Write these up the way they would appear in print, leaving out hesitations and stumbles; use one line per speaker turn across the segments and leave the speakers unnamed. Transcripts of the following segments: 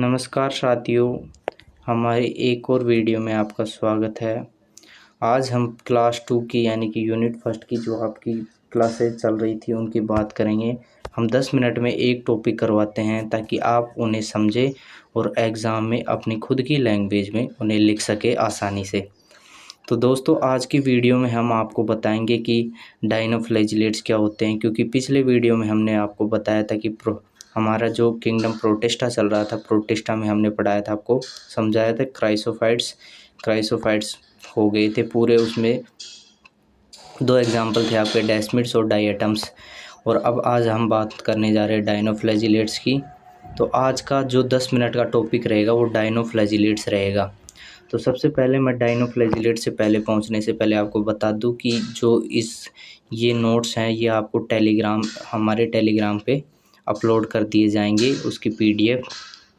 नमस्कार साथियों, हमारे एक और वीडियो में आपका स्वागत है। आज हम क्लास 2 की यानी कि यूनिट फर्स्ट की जो आपकी क्लासेज चल रही थी उनकी बात करेंगे। हम 10 मिनट में एक टॉपिक करवाते हैं ताकि आप उन्हें समझें और एग्ज़ाम में अपनी खुद की लैंग्वेज में उन्हें लिख सके आसानी से। तो दोस्तों, आज की वीडियो में हम आपको बताएंगे कि डायनोफ्लैजिलेट्स क्या होते हैं, क्योंकि पिछले वीडियो में हमने आपको बताया था कि हमारा जो किंगडम प्रोटिस्टा चल रहा था, प्रोटिस्टा में हमने पढ़ाया था, आपको समझाया था क्राइसोफाइट्स हो गए थे पूरे। उसमें 2 एग्जाम्पल थे आपके, डेस्मिड्स और डायटम्स। और अब आज हम बात करने जा रहे हैं डायनोफ्लैजिलेट्स की। तो आज का जो 10 मिनट का टॉपिक रहेगा वो डायनोफ्लैजिलेट्स रहेगा। तो सबसे पहले मैं डायनोफ्लैजिलेट से पहले पहुंचने से पहले आपको बता दूं कि ये नोट्स हैं, ये आपको हमारे टेलीग्राम पे अपलोड कर दिए जाएंगे, उसकी पीडीएफ,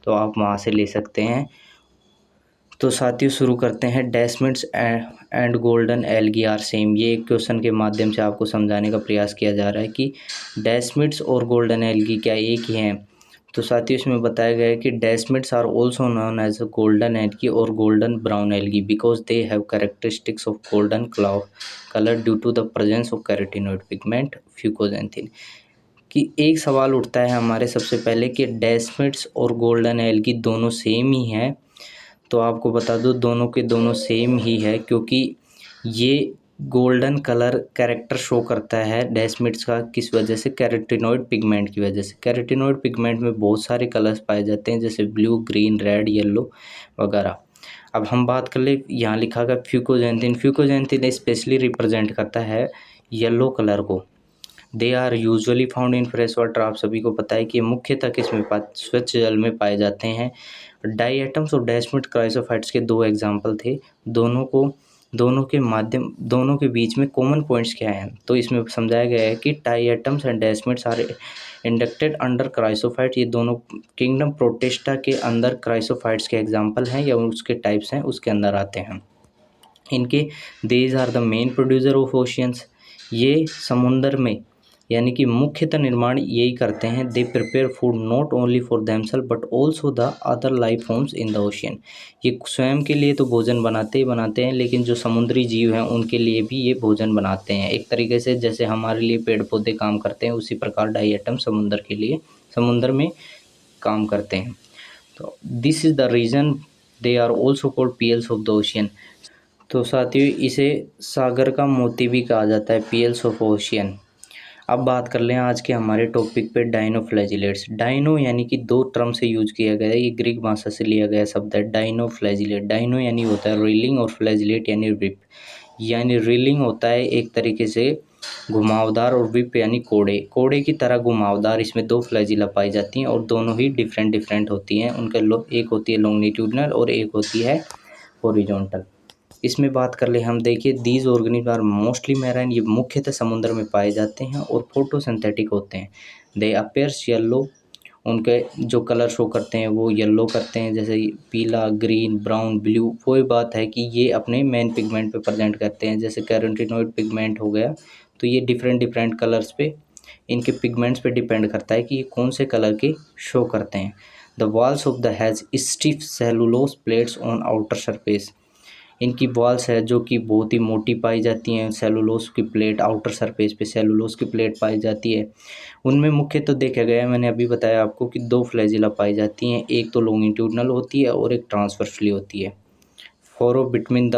तो आप वहां से ले सकते हैं। तो साथियों, शुरू करते हैं। Desmids and golden algae are same. ये एक क्वेश्चन के माध्यम से आपको समझाने का प्रयास किया जा रहा है कि डेस्मिड्स और गोल्डन एल्गी क्या एक ही हैं। तो साथियों, इसमें बताया गया है कि desmids are also known as a golden algae और golden brown algae because they have characteristics of golden colour due to the presence of carotenoid pigment fucoxanthin. कि एक सवाल उठता है हमारे सबसे पहले कि डेस्मिड्स और गोल्डन एल्गी दोनों सेम ही हैं। तो आपको बता दूं, दोनों के दोनों सेम ही है, क्योंकि ये गोल्डन कलर कैरेक्टर शो करता है डेस्मिड्स का। किस वजह से? कैरोटीनॉइड पिगमेंट की वजह से। कैरोटीनॉइड पिगमेंट में बहुत सारे कलर्स पाए जाते हैं, जैसे ब्लू, ग्रीन, रेड, येलो वगैरह। अब हम बात कर ले, यहाँ लिखा गया फ्यूकोजेंथिन। फ्यूकोजेंथिन स्पेशली रिप्रेजेंट करता है येलो कलर को। They are usually found in fresh water. आप सभी को पता है कि मुख्यतः किसमें स्वच्छ जल में पाए जाते हैं। डायटम्स और डेस्मिड क्राइसोफाइट्स के 2 एग्जाम्पल थे। दोनों के बीच में कॉमन पॉइंट्स क्या हैं? तो इसमें समझाया गया है कि diatoms and desmids are inducted under chrysophyte. ये दोनों किंगडम प्रोटिस्टा के अंदर क्राइसोफाइट्स के एग्जाम्पल हैं या उसके टाइप्स हैं, उसके अंदर आते हैं। इनके these are the main producer of oceans. ये समुंदर में यानी कि मुख्यतः निर्माण यही करते हैं। They prepare food not only for themselves but also the other life forms in the ocean. ये स्वयं के लिए तो भोजन बनाते ही बनाते हैं, लेकिन जो समुद्री जीव हैं उनके लिए भी ये भोजन बनाते हैं। एक तरीके से जैसे हमारे लिए पेड़ पौधे काम करते हैं, उसी प्रकार डायटम समुद्र में काम करते हैं। तो this is the reason they are also called pearls of the ocean. तो साथियों, इसे सागर का मोती भी कहा जाता है, पीएल्स ऑफ ओशियन। अब बात कर लें आज के हमारे टॉपिक पे, डायनोफ्लैजिलेट्स। डायनो यानी कि 2 टर्म से यूज किया गया है, ये ग्रीक भाषा से लिया गया शब्द है डायनोफ्लैजिलेट। डायनो यानी होता है रीलिंग और फ्लैजिलेट यानी विप। यानी रीलिंग होता है एक तरीके से घुमावदार, और विप यानी कोड़े की तरह घुमावदार। इसमें 2 फ्लैजिला पाई जाती हैं और दोनों ही डिफरेंट होती हैं। एक होती है लॉन्गिट्यूडनल और एक होती है हॉरिजॉन्टल। इसमें बात कर ले हम, देखिए, these organism are mostly marine. ये मुख्यतः समुद्र में पाए जाते हैं और फोटोसिंथेटिक होते हैं। दे अपीयर्स येलो। उनके जो कलर शो करते हैं वो येलो करते हैं, जैसे पीला, ग्रीन, ब्राउन, ब्लू। वही बात है कि ये अपने मेन पिगमेंट पे प्रेजेंट करते हैं, जैसे कैरोटीनॉइड पिगमेंट हो गया। तो ये डिफरेंट कलर्स पे, इनके पिगमेंट्स पे डिपेंड करता है कि ये कौन से कलर के शो करते हैं। The walls of the has stiff cellulose plates on outer surface. इनकी वॉल्स है जो कि बहुत ही मोटी पाई जाती हैं। सेलुलोज की प्लेट, आउटर सरफेस पे सेलुलोज की प्लेट पाई जाती है। उनमें मुख्य तो देखा गया है, मैंने अभी बताया आपको कि 2 फ्लैजिला पाई जाती हैं, एक तो लॉन्गिट्यूडनल होती है और एक ट्रांसवर्सली होती है। फोरो बिटवीन द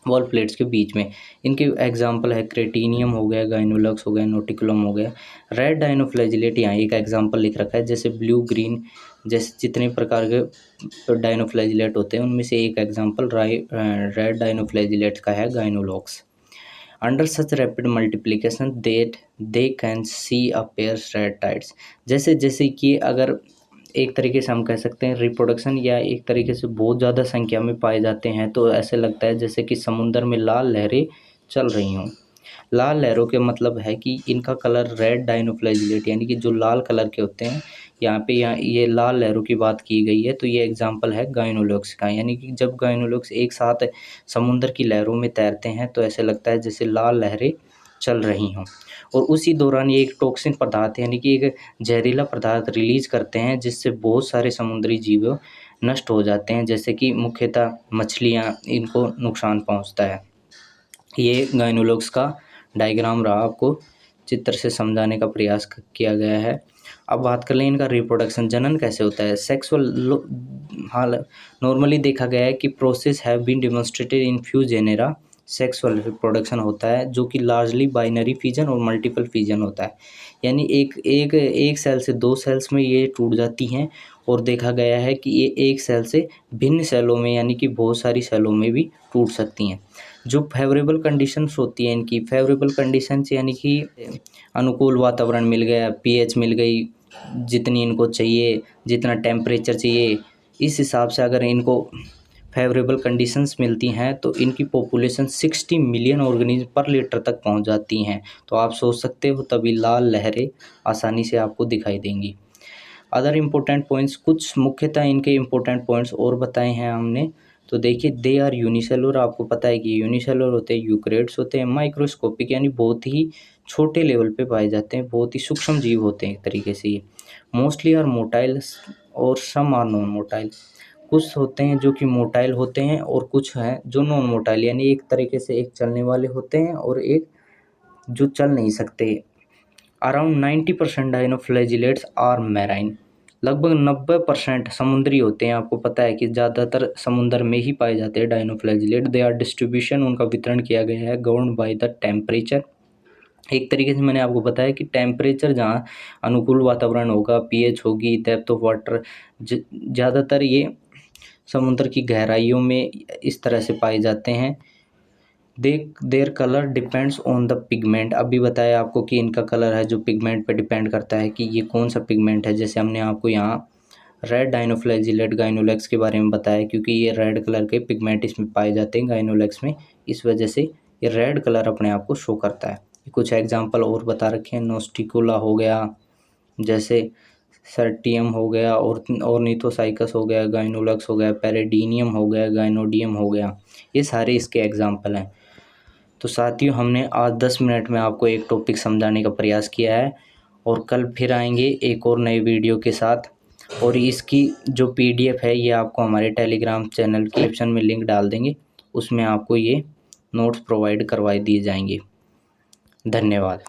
वॉल प्लेट्स के बीच में। इनके एग्जाम्पल है क्रेटिनियम हो गया, गाइनोलक्स हो गया, नोटिकुलम हो गया। रेड डायनोफ्लैजिलेट यहाँ एक एग्जाम्पल लिख रखा है, जैसे ब्लू, ग्रीन, जैसे जितने प्रकार के डायनोफ्लैजिलेट होते हैं उनमें से एक एग्जाम्पल रेड डायनोफ्लैजिलेट का है, Gonyaulax. Under such rapid multiplication that they can see a pairs red tides. जैसे जैसे कि अगर एक तरीके से हम कह सकते हैं रिप्रोडक्शन, या एक तरीके से बहुत ज़्यादा संख्या में पाए जाते हैं, तो ऐसे लगता है जैसे कि समुद्र में लाल लहरें चल रही हों। लाल लहरों के मतलब है कि इनका कलर रेड डायनोफ्लैजिलेट यानी कि जो लाल कलर के होते हैं, यहाँ ये लाल लहरों की बात की गई है। तो ये एग्जांपल है गाइनोलॉक्स का, यानी कि जब गाइनोलॉक्स एक साथ समुद्र की लहरों में तैरते हैं तो ऐसे लगता है जैसे लाल लहरें चल रही हों, और उसी दौरान ये एक टॉक्सिन पदार्थ यानी कि एक जहरीला पदार्थ रिलीज़ करते हैं, जिससे बहुत सारे समुद्री जीव नष्ट हो जाते हैं, जैसे कि मुख्यतः मछलियाँ, इनको नुकसान पहुँचता है। ये गाइनोलॉक्स का डायग्राम रहा, आपको चित्र से समझाने का प्रयास किया गया है। अब बात कर लें इनका रिप्रोडक्शन, जनन कैसे होता है। सेक्सुअल हाल नॉर्मली देखा गया है कि process have been demonstrated in few genera. Sexual reproduction होता है जो कि लार्जली बाइनरी फिजन और मल्टीपल फिजन होता है, यानी एक सेल से दो सेल्स में ये टूट जाती हैं, और देखा गया है कि ये एक सेल से भिन्न सेलों में यानी कि बहुत सारी सेलों में भी टूट सकती हैं। जो फेवरेबल कंडीशंस होती हैं इनकी, फेवरेबल कंडीशंस यानी कि अनुकूल वातावरण मिल गया, पीएच मिल गई जितनी इनको चाहिए, जितना टेम्परेचर चाहिए, इस हिसाब से अगर इनको फेवरेबल कंडीशंस मिलती हैं तो इनकी पॉपुलेशन 60 मिलियन ऑर्गेनिज्म पर लीटर तक पहुंच जाती हैं। तो आप सोच सकते हो तभी लाल लहरें आसानी से आपको दिखाई देंगी। अदर इम्पोर्टेंट पॉइंट्स, कुछ मुख्यतः इनके इम्पोर्टेंट पॉइंट्स और बताए हैं हमने। तो देखिए, दे आर यूनिसेलुलर, आपको पता है कि यूनिसेलुलर होते हैं, यूकैरियोट्स होते हैं, माइक्रोस्कोपिक यानी बहुत ही छोटे लेवल पे पाए जाते हैं, बहुत ही सूक्ष्म जीव होते हैं एक तरीके से ये। मोस्टली आर मोटाइल और सम आर नॉन मोटाइल, कुछ होते हैं जो कि मोटाइल होते हैं और कुछ हैं जो नॉन मोटाइल, यानी एक तरीके से एक चलने वाले होते हैं और एक जो चल नहीं सकते। अराउंड 90% डायनोफ्लैजिलेट्स आर मैराइन, लगभग 90% समुद्री होते हैं। आपको पता है कि ज़्यादातर समुद्र में ही पाए जाते हैं डायनोफ्लैजिलेट। दे आर डिस्ट्रीब्यूशन, उनका वितरण किया गया है गवर्न बाय द टेम्परेचर। एक तरीके से मैंने आपको बताया कि टेम्परेचर जहाँ अनुकूल वातावरण होगा, पीएच होगी, डेप्थ ऑफ वाटर, ज़्यादातर ये समुद्र की गहराइयों में इस तरह से पाए जाते हैं। Their colour depends on the pigment, अभी बताया आपको कि इनका कलर है जो पिगमेंट पे डिपेंड करता है कि ये कौन सा पिगमेंट है। जैसे हमने आपको यहाँ रेड डायनोफ्लैजिलेट गाइनोलेक्स के बारे में बताया, क्योंकि ये रेड कलर के पिगमेंट इसमें पाए जाते हैं गाइनोलेक्स में, इस वजह से ये रेड कलर अपने आप को शो करता है। कुछ एग्जाम्पल और बता रखे हैं, नोस्टिकुला हो गया, जैसे सर्टियम हो गया, और ऑर्निथोसाइकस हो गया, गाइनोलक्स हो गया, पैरेडीनियम हो गया, गाइनोडियम हो गया, ये सारे इसके एग्जाम्पल हैं। तो साथियों, हमने आज 10 मिनट में आपको एक टॉपिक समझाने का प्रयास किया है, और कल फिर आएंगे एक और नए वीडियो के साथ। और इसकी जो पीडीएफ है ये आपको हमारे टेलीग्राम चैनल के डिस्क्रिप्शन में लिंक डाल देंगे, उसमें आपको ये नोट्स प्रोवाइड करवाए दिए जाएंगे। धन्यवाद।